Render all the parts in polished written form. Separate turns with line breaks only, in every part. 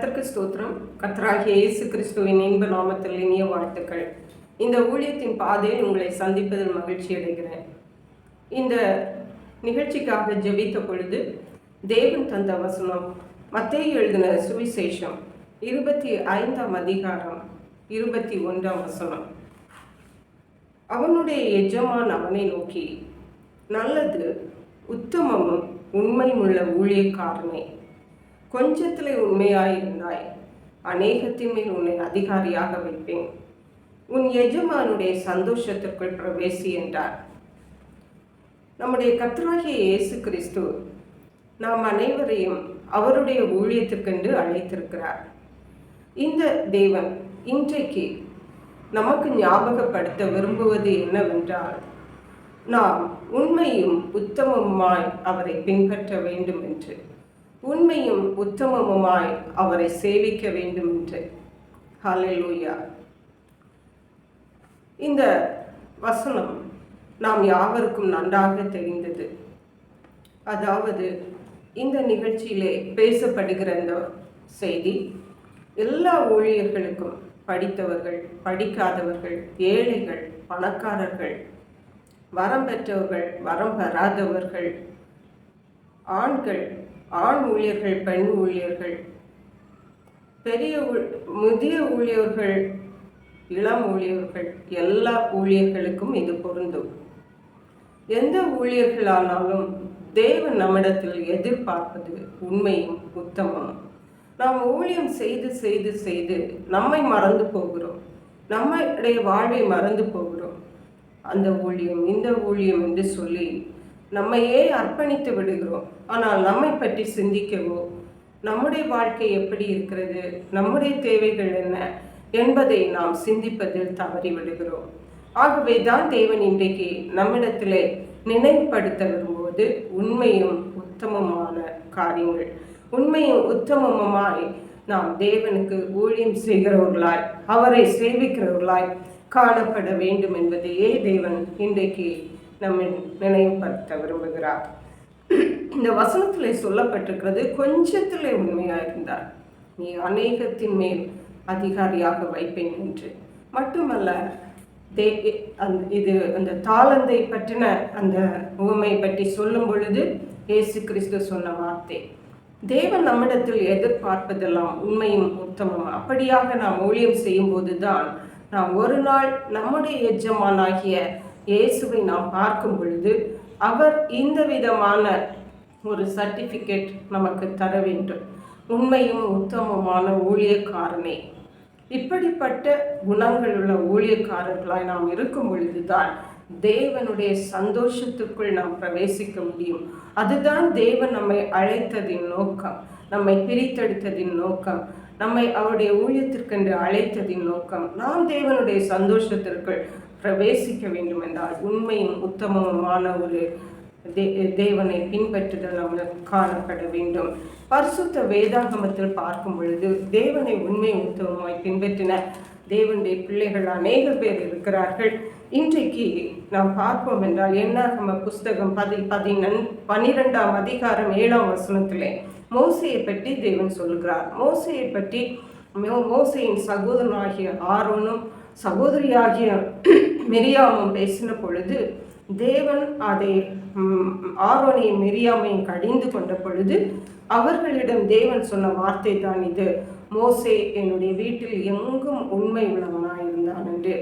கர்த்தருக்கு ஸ்தோத்திரம். கர்த்தராகிய இயேசு கிறிஸ்துவின் இன்ப நாமத்தில் இனிய வாழ்த்துக்கள். இந்த ஊழியத்தின் பாதையில் உங்களை சந்திப்பதில் மகிழ்ச்சி அடைகிறேன். இந்த நிகழ்ச்சிக்காக ஜெபித்த பொழுது தேவன் தந்த வசனம் மத்தேயு எழுதின சுவிசேஷம் 25ஆம் அதிகாரம் 21ஆம் வசனம். அவனுடைய எஜமான் அவனை நோக்கி, நல்லது, உத்தமமும் உண்மையுள்ள ஊழியக்காரனே, கொஞ்சத்திலே உண்மையாயிருந்தாய், அநேகத்தின் மேல் உன்னை அதிகாரியாக வைப்பேன், உன் எஜமானுடைய சந்தோஷத்திற்குள் பிரவேசி என்றார். நம்முடைய கர்த்தராகிய இயேசு கிறிஸ்து நாம் அனைவரையும் அவருடைய ஊழியத்திற்கென்று அழைத்திருக்கிறார். இந்த தேவன் இன்றைக்கு நமக்கு ஞாபகப்படுத்த விரும்புவது என்னவென்றால், நாம் உண்மையும் உத்தமமாய் அவரை பின்பற்ற வேண்டும் என்று, உண்மையும் உத்தமமுமாய் அவரை சேவிக்க வேண்டும் என்று. ஹல்லேலூயா. இந்த வசனம் நாம் யாவருக்கும் நன்றாக தெரிந்தது. அதாவது இந்த நிகழ்ச்சியிலே பேசப்படுகிற இந்த செய்தி எல்லா ஊழியர்களுக்கும், படித்தவர்கள், படிக்காதவர்கள், ஏழைகள், பணக்காரர்கள், வரம் பெற்றவர்கள், வரம் பெறாதவர்கள், ஆண்கள், ஆண் ஊழியர்கள், பெண் ஊழியர்கள், பெரிய முதிய ஊழியர்கள், இளம் ஊழியர்கள், எல்லா ஊழியர்களுக்கும் இது பொருந்தும். எந்த ஊழியர்களானாலும் தேவன் நம்மிடத்தில் எதிர்பார்ப்பது உண்மையும் உத்தமமும். நாம் ஊழியம் செய்து செய்து செய்து நம்மை மறந்து போகிறோம், நம்முடைய வாழ்வை மறந்து போகிறோம். அந்த ஊழியம், இந்த ஊழியம் என்று சொல்லி நம்மையே அர்ப்பணித்து விடுகிறோம். ஆனால் நம்மை பற்றி சிந்திக்கவோ, நம்முடைய வாழ்க்கை எப்படி இருக்கிறது, நம்முடைய தேவைகள் என்ன என்பதை நாம் சிந்திப்பதில் தவறி விடுகிறோம். ஆகவே தான் தேவன் இன்றைக்கு நம்மிடத்திலே நினைவுபடுத்த விரும்புவது உண்மையும் உத்தமமான காரியங்கள். உண்மையும் உத்தமமாய் நாம் தேவனுக்கு ஊழியம் செய்கிறவர்களாய், அவரை சேவிக்கிறவர்களாய் காணப்பட வேண்டும் என்பதையே தேவன் இன்றைக்கு நம்மை நினைவுபடுத்த விரும்புகிறார். இந்த வசனத்தில் சொல்லப்பட்டிருக்கிறது, கொஞ்சத்திலே உண்மையாக இருந்தார், நீ அநேகத்தின் மேல் அதிகாரியாக வைப்பேன் என்று. மட்டுமல்ல, இது அந்த தாளந்தை பற்றின அந்த உவமை பற்றி சொல்லும் பொழுது இயேசு கிறிஸ்து சொன்ன வார்த்தை, தேவன் நம்மிடத்தில் எதிர்பார்ப்பதெல்லாம் உண்மையும் உத்தமம். அப்படியாக நாம் ஊழியம் செய்யும் போதுதான் நாம் ஒரு நாள் நம்முடைய எஜமானாகிய இயேசுவை நாம் பார்க்கும் பொழுது அவர் இந்த விதமான ஒரு சர்டிஃபிகேட் நமக்கு தர வேண்டும், உண்மையும் உத்தமமான ஊழியக்காரனே. இப்படிப்பட்ட குணங்கள் உள்ள ஊழியக்காரர்களாய் நாம் இருக்கும் பொழுதுதான் தேவனுடைய சந்தோஷத்துக்குள் நாம் பிரவேசிக்க முடியும். அதுதான் தேவன் நம்மை அழைத்ததின் நோக்கம், நம்மை பிரித்தெடுத்ததின் நோக்கம், நம்மை அவருடைய ஊழியத்திற்கென்று அழைத்ததின் நோக்கம். நாம் தேவனுடைய சந்தோஷத்திற்குள் பிரவேசிக்க வேண்டும் என்றால் உண்மையும் உத்தமமான ஒரு தேவனை பின்பற்றுதல் நம்ம காணப்பட வேண்டும். பரிசுத்த வேதாகமத்தில் பார்க்கும் பொழுது தேவனை உண்மை உத்தமமாய் பின்பற்றின தேவனுடைய பிள்ளைகள் அநேக பேர் இருக்கிறார்கள். இன்றைக்கு நாம் பார்ப்போம் என்றால் என்னாகம புஸ்தகம் 12ஆம் அதிகாரம் 7ஆம் வசனத்திலே மோசையை பற்றி தேவன் சொல்கிறார். மோசையை பற்றி மோசையின் சகோதரனாகிய ஆரோனும் சகோதரியாகிய மிரியாமும் பேசின பொழுது தேவன் அதை ஆரோனையும் மிரியாமையும் கடிந்து கொண்ட பொழுது அவர்களிடம் தேவன் சொன்ன வார்த்தை தான் இது, மோசே என்னுடைய வீட்டில் எங்கும் உண்மை உள்ளவனாயிருந்தான் என்று.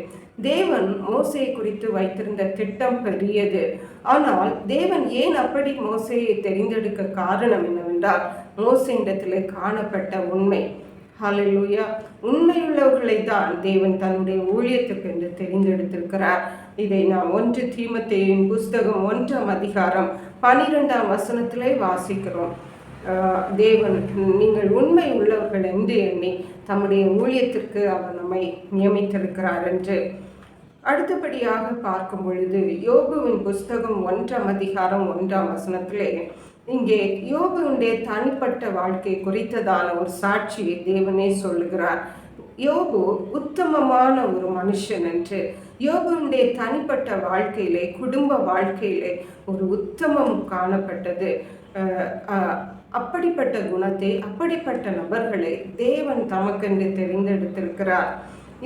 தேவன் மோசையை குறித்து வைத்திருந்த திட்டம் பெரியது. ஆனால் தேவன் ஏன் அப்படி மோசையை தெரிந்தெடுக்க காரணம் என்னவென்றால் மோசையிடத்திலே காணப்பட்ட உண்மை. ஹல்லேலூயா. உண்மையுள்ளவர்களை தான் தேவன் தன்னுடைய ஊழியத்துக்கு என்று தெரிந்தெடுத்திருக்கிறார். இதை நாம் 1 தீமோத்தேயுவின் புஸ்தகம் 1ஆம் அதிகாரம் 12ஆம் வசனத்திலே வாசிக்கிறோம். தேவன் நீங்கள் உண்மை உள்ளவர்கள் என்று எண்ணி தம்முடைய ஊழியத்திற்கு அவர் நம்மை நியமித்திருக்கிறார் என்று. அடுத்தபடியாக பார்க்கும் பொழுது யோபுவின் புஸ்தகம் 1ஆம் அதிகாரம் 1ஆம் வசனத்திலே இங்கே யோபுடைய தனிப்பட்ட வாழ்க்கை குறித்ததான ஒரு சாட்சியை தேவனே சொல்லுகிறார். யோபு உத்தமமான ஒரு மனுஷன் என்று. யோபுடைய தனிப்பட்ட வாழ்க்கையிலே, குடும்ப வாழ்க்கையிலே ஒரு உத்தமம் காணப்பட்டது. அப்படிப்பட்ட குணத்தை, அப்படிப்பட்ட நபர்களை தேவன் தமக்கென்று தெரிந்தெடுத்திருக்கிறார்.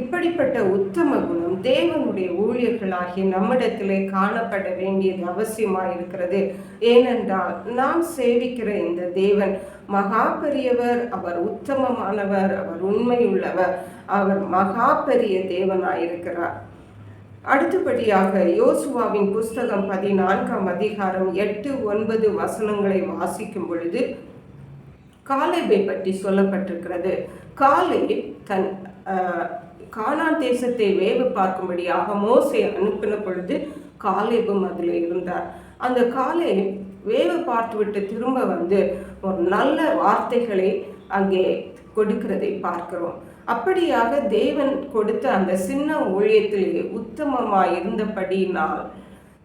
இப்படிப்பட்ட உத்தம குணம் தேவனுடைய ஊழியர்களாகிய நம்மிடத்திலே காணப்பட வேண்டியது அவசியமாயிருக்கிறது. ஏனென்றால் நாம் சேவிக்கிற இந்த தேவன் மகா பெரியவர், அவர் உத்தமமானவர், அவர் உண்மையுள்ளவர், அவர் மகா பெரிய தேவனாயிருக்கிறார். அடுத்தபடியாக யோசுவாவின் புஸ்தகம் 14ஆம் அதிகாரம் 8-9 வசனங்களை வாசிக்கும் பொழுது காலேபை பற்றி சொல்லப்பட்டிருக்கிறது. காலேப் தன் கானான் தேசத்தை வேவு பார்க்கும்படியாக மோசே அனுப்பின பொழுது காலேபும் அதில் இருந்தார். அந்த காலேப் வேவு பார்த்துவிட்டு திரும்ப வந்து ஒரு நல்ல வார்த்தைகளை அங்கே கொடுக்கிறதை பார்க்கிறோம். அப்படியாக தேவன் கொடுத்த அந்த சின்ன ஊழியத்திலே உத்தமமாய் இருந்தபடியினால்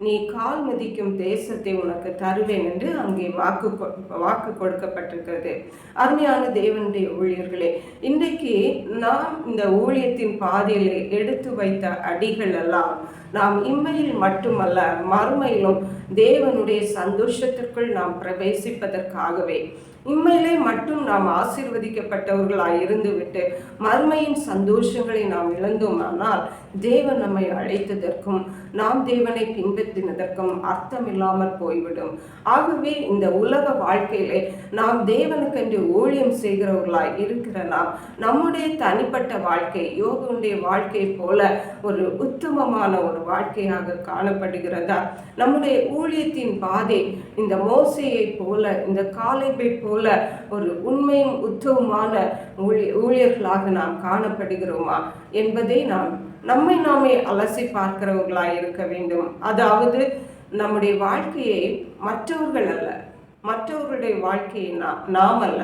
நீ கால் மிதிக்கும் தேசத்தை உனக்கு தருவேன் என்று அங்கே வாக்கு கொடுக்கப்பட்டிருக்கிறது. அருமையான தேவனுடைய ஊழியர்களே, இன்றைக்கு நாம் இந்த ஊழியத்தின் பாதையிலே எடுத்து வைத்த அடிகள் எல்லாம் நாம் இம்மையில் மட்டுமல்ல மறுமையிலும் தேவனுடைய சந்தோஷத்திற்குள் நாம் பிரவேசிப்பதற்காகவே. இம்மையிலே மட்டும் நாம் ஆசீர்வதிக்கப்பட்டவர்களாய் இருந்துவிட்டு மறுமையின் சந்தோஷங்களை நாம் இழந்தோமானால் தேவன் நம்மை அழைத்ததற்கும் நாம் தேவனை பின்பற்றினதற்கும் அர்த்தம் இல்லாமல் போய்விடும். ஆகவே இந்த உலக வாழ்க்கையிலே நாம் தேவனுக்கென்று ஊழியம் செய்கிறவர்களாய் இருக்கிற நாம் நம்முடைய தனிப்பட்ட வாழ்க்கை யோகனுடைய வாழ்க்கை போல ஒரு உத்தமமான ஒரு வாழ்க்கையாக காணப்படுகிறதா? நம்முடைய ஊழியத்தின் பாதை இந்த மோசேயை போல, இந்த காலேபை போல ஒரு உண்மையும் உத்தமமான ஊழியர்களாக நாம் காணப்படுகிறோமா என்பதை நம்மை நாமே அலசி பார்க்கிறவர்களாய் இருக்க வேண்டும். அதாவது நம்முடைய வாழ்க்கையை மற்றவர்கள் அல்ல, மற்றவர்களுடைய வாழ்க்கையை நாம் அல்ல,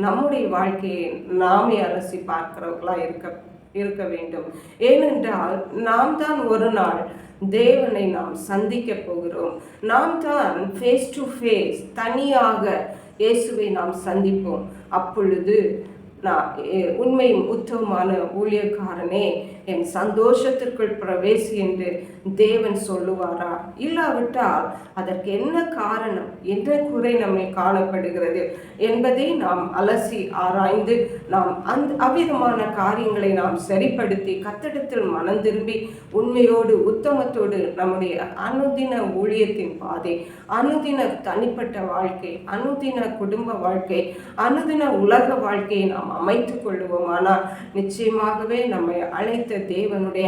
நம்முடைய வாழ்க்கையை நாமே அலசி பார்க்கிறவர்களாய் இருக்க வேண்டும். ஏனென்றால் நாம் தான் ஒரு நாள் தேவனை நாம் சந்திக்க போகிறோம். நாம் தான் ஃபேஸ் டு ஃபேஸ் தனியாக இயேசுவை நாம் சந்திப்போம். அப்பொழுது நான் உண்மையும் உத்தமமான ஊழியக்காரனே என் சந்தோஷத்திற்குள் பிரவேசி என்று தேவன் சொல்லுவாரா? இல்லாவிட்டால் அதற்கு என்ன காரணம், என்ன குறை நம்மை காணப்படுகிறது என்பதை நாம் அலசி ஆராய்ந்து நாம் அவ்விதமான காரியங்களை நாம் சரிப்படுத்தி கர்த்தரிடத்தில் மனம் திரும்பி உண்மையோடு உத்தமத்தோடு நம்முடைய அனுதின ஊழியத்தின் பாதை, அனுதின தனிப்பட்ட வாழ்க்கை, அனுதின குடும்ப வாழ்க்கை, அனுதின உலக வாழ்க்கையை நாம் அமைத்துக் கொள்வோமானால் நிச்சயமாகவே நம்மை அழைத்த தேவனுடைய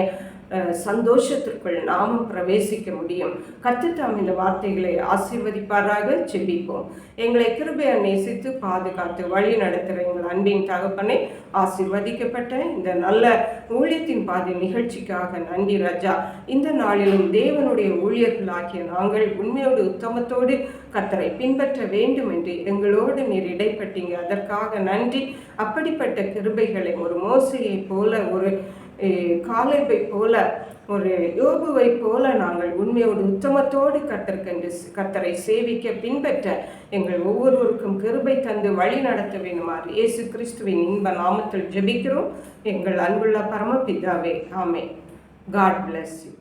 சந்தோஷத்திற்குள் நாமும் பிரவேசிக்க முடியும். கர்த்தர் தாம் இந்த வார்த்தைகளை ஆசீர்வதிப்பாராக. ஜெபிப்போம். எங்களை கிருபையை நேசித்து பாதுகாத்து வழி நடத்துகிற எங்கள் அன்பின் தகப்பனே, ஆசீர்வதிக்கப்பட்ட இந்த நல்ல ஊழியத்தின் பாதை நிகழ்ச்சிக்காக நன்றி ராஜா. இந்த நாளிலும் தேவனுடைய ஊழியர்களாகிய நாங்கள் உண்மையோடு உத்தமத்தோடு கர்த்தரை பின்பற்ற வேண்டும் என்று எங்களோடு நீர் இடைப்பட்டீங்க, அதற்காக நன்றி. அப்படிப்பட்ட கிருபைகளை ஒரு மோசையை போல, ஒரு காலேபை போல, ஒரு யோபுவை போல நாங்கள் உண்மையோடு உத்தமத்தோடு கர்த்தரை சேவிக்க பின்பற்ற எங்கள் ஒவ்வொருவருக்கும் கிருபை தந்து வழி நடத்த வேண்டுமாறு இயேசு கிறிஸ்துவின் இன்ப நாமத்தில் ஜெபிக்கிறோம் எங்கள் அன்புள்ள பரமபிதாவே. ஆமென். God bless you.